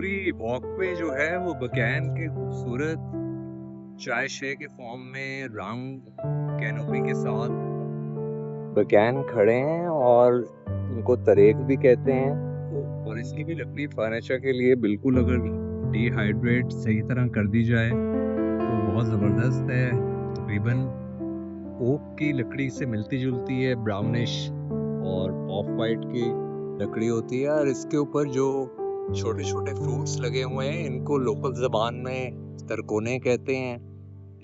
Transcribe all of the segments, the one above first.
पूरी वॉकवे जो है वो बकैन के खूबसूरत चाय शे के फॉर्म में राउंड कैनोपी के साथ बकैन खड़े हैं और इनको तरेक भी कहते हैं। और इसकी भी लकड़ी फर्नीचर के लिए बिल्कुल अगर डिहाइड्रेट सही तरह कर दी जाए तो बहुत ज़बरदस्त है। तकरीबन ओक की लकड़ी से मिलती जुलती है, ब्राउनिश और ऑफ वाइट की लकड़ी होती है। और इसके ऊपर जो छोटे छोटे फ्रूट्स लगे हुए हैं इनको लोकल ज़बान में तरकोने कहते हैं।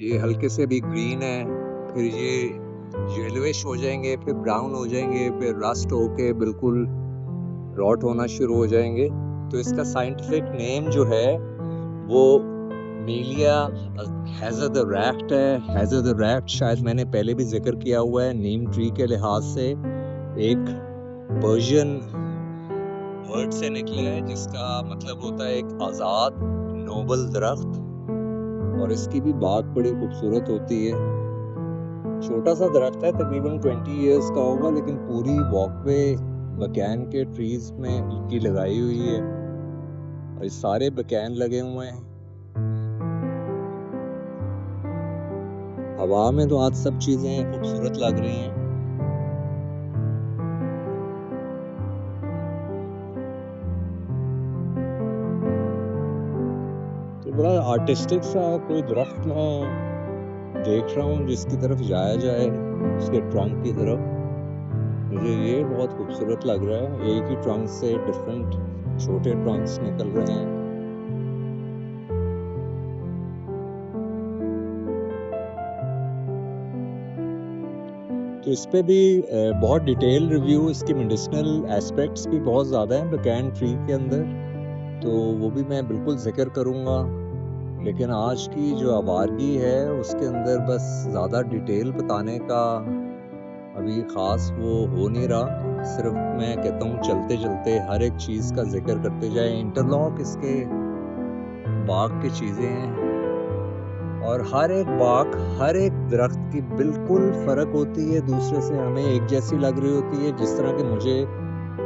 ये हल्के से भी ग्रीन है, फिर ये येलोइश हो जाएंगे, फिर ब्राउन हो जाएंगे, फिर रस्ट होके बिल्कुल रॉट होना शुरू हो जाएंगे। तो इसका साइंटिफिक नेम जो है वो मीलिया हैज़र द रैफ्ट है। हैज़र द रैफ्ट शायद मैंने पहले भी जिक्र किया हुआ है। नीम ट्री के लिहाज से एक पर्शियन वर्ड से निकला है जिसका मतलब होता है एक आज़ाद नोबल दरख्त। और इसकी भी बात बड़ी खूबसूरत होती है। छोटा सा दरख्त है, तकरीबन 20 इयर्स का होगा, लेकिन पूरी वॉकवे बकैन के ट्रीज में इनकी लगाई हुई है और ये सारे बकैन लगे हुए हैं। हवा में तो आज सब चीजें खूबसूरत लग रही हैं। तो बड़ा आर्टिस्टिक सा कोई दरख्त मैं देख रहा हूँ जिसकी तरफ जाया जाए, उसके ट्रंक की तरफ। मुझे ये बहुत खूबसूरत लग रहा है। एक ही ट्रंक से डिफरेंट छोटे ट्रंक्स निकल रहे हैं। तो इस पे भी बहुत डिटेल रिव्यू, इसके मेडिसिनल एस्पेक्ट्स भी बहुत ज़्यादा हैं बकैन ट्री के अंदर, तो वो भी मैं बिल्कुल जिक्र करूँगा। लेकिन आज की जो आवारगी है उसके अंदर बस ज़्यादा डिटेल बताने का अभी ख़ास वो हो नहीं रहा। सिर्फ मैं कहता हूँ चलते चलते हर एक चीज़ का जिक्र करते जाए। इंटरलॉक इसके बाग की चीज़ें हैं और हर एक बाग, हर एक दरख्त की बिल्कुल फ़र्क होती है दूसरे से। हमें एक जैसी लग रही होती है, जिस तरह के मुझे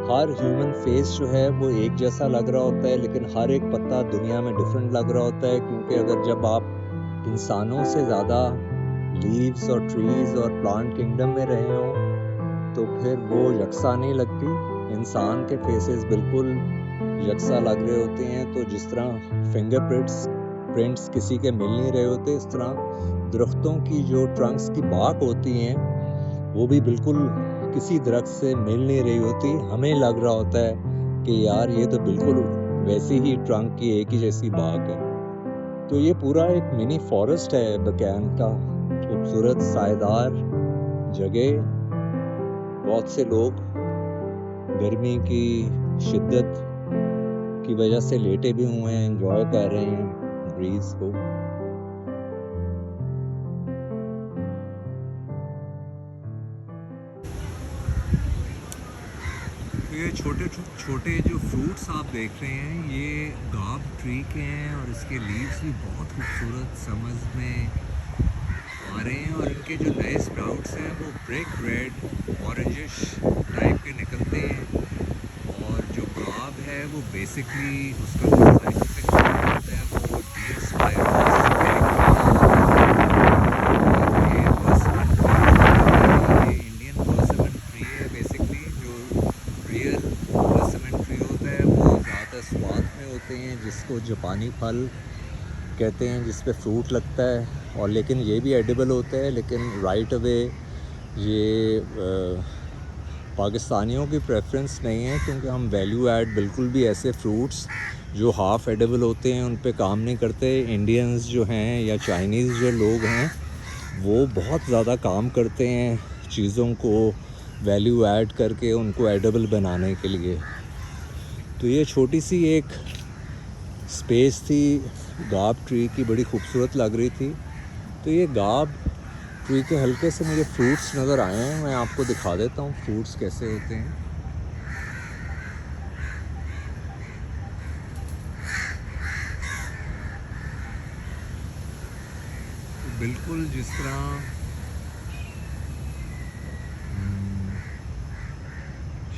हर ह्यूमन फेस जो है वो एक जैसा लग रहा होता है, लेकिन हर एक पत्ता दुनिया में डिफरेंट लग रहा होता है। क्योंकि अगर जब आप इंसानों से ज़्यादा लीव्स और ट्रीज़ और प्लांट किंगडम में रहे हों तो फिर वो यकसा नहीं लगती। इंसान के फेसेस बिल्कुल यकसा लग रहे होते हैं। तो जिस तरह फिंगरप्रिंट्स किसी के मिल नहीं रहे होते, इस तरह दरख्तों की जो ट्रंक्स की बाक होती हैं वो भी बिल्कुल किसी दरख्त से मिल नहीं रही होती। हमें लग रहा होता है कि यार ये तो बिल्कुल वैसी ही ट्रंक की एक ही जैसी बाक है। तो ये पूरा एक मिनी फॉरेस्ट है बकैन का, खूबसूरत सायेदार जगह। बहुत से लोग गर्मी की शिद्दत की वजह से लेटे भी हुए हैं, एंजॉय कर रहे हैं ब्रीज को। तो ये छोटे छोटे जो फ्रूट्स आप देख रहे हैं ये गाब ट्री के हैं और इसके लीव्स भी बहुत खूबसूरत समझ में आ रहे हैं। और इनके जो नए स्प्राउट्स हैं वो ब्रिक रेड ऑरेंजिश टाइप के निकलते हैं। और जो गाब है वो बेसिकली उसका जो साइंटिफिक नेम होता है वो डियोस्पायरोस जिसको जापानी फल कहते हैं, जिस पे फ्रूट लगता है। और लेकिन ये भी एडिबल होता है, लेकिन राइट अवे ये पाकिस्तानियों की प्रेफरेंस नहीं है, क्योंकि हम वैल्यू ऐड बिल्कुल भी ऐसे फ्रूट्स जो हाफ़ एडिबल होते हैं उन पे काम नहीं करते। इंडियंस जो हैं या चाइनीज़ जो लोग हैं वो बहुत ज़्यादा काम करते हैं चीज़ों को वैल्यू ऐड करके उनको एडिबल बनाने के लिए। तो ये छोटी सी एक स्पेस थी गाब ट्री की, बड़ी खूबसूरत लग रही थी। तो ये गाब ट्री के हल्के से मुझे फ्रूट्स नज़र आए हैं, मैं आपको दिखा देता हूँ फ्रूट्स कैसे होते हैं। तो बिल्कुल जिस तरह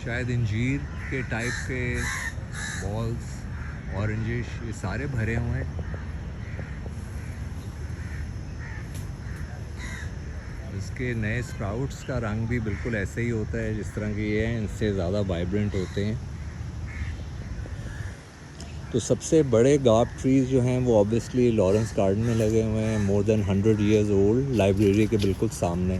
शायद अंजीर के टाइप के बॉल्स ऑरेंजिश, ये सारे भरे हुए हैं। इसके नए स्प्राउट्स का रंग भी बिल्कुल ऐसे ही होता है जिस तरह के ये हैं, इनसे ज़्यादा वाइब्रेंट होते हैं। तो सबसे बड़े गाप ट्रीज़ जो हैं वो ऑब्वियसली लॉरेंस गार्डन में लगे हुए हैं, more than 100 years old, library के बिल्कुल सामने।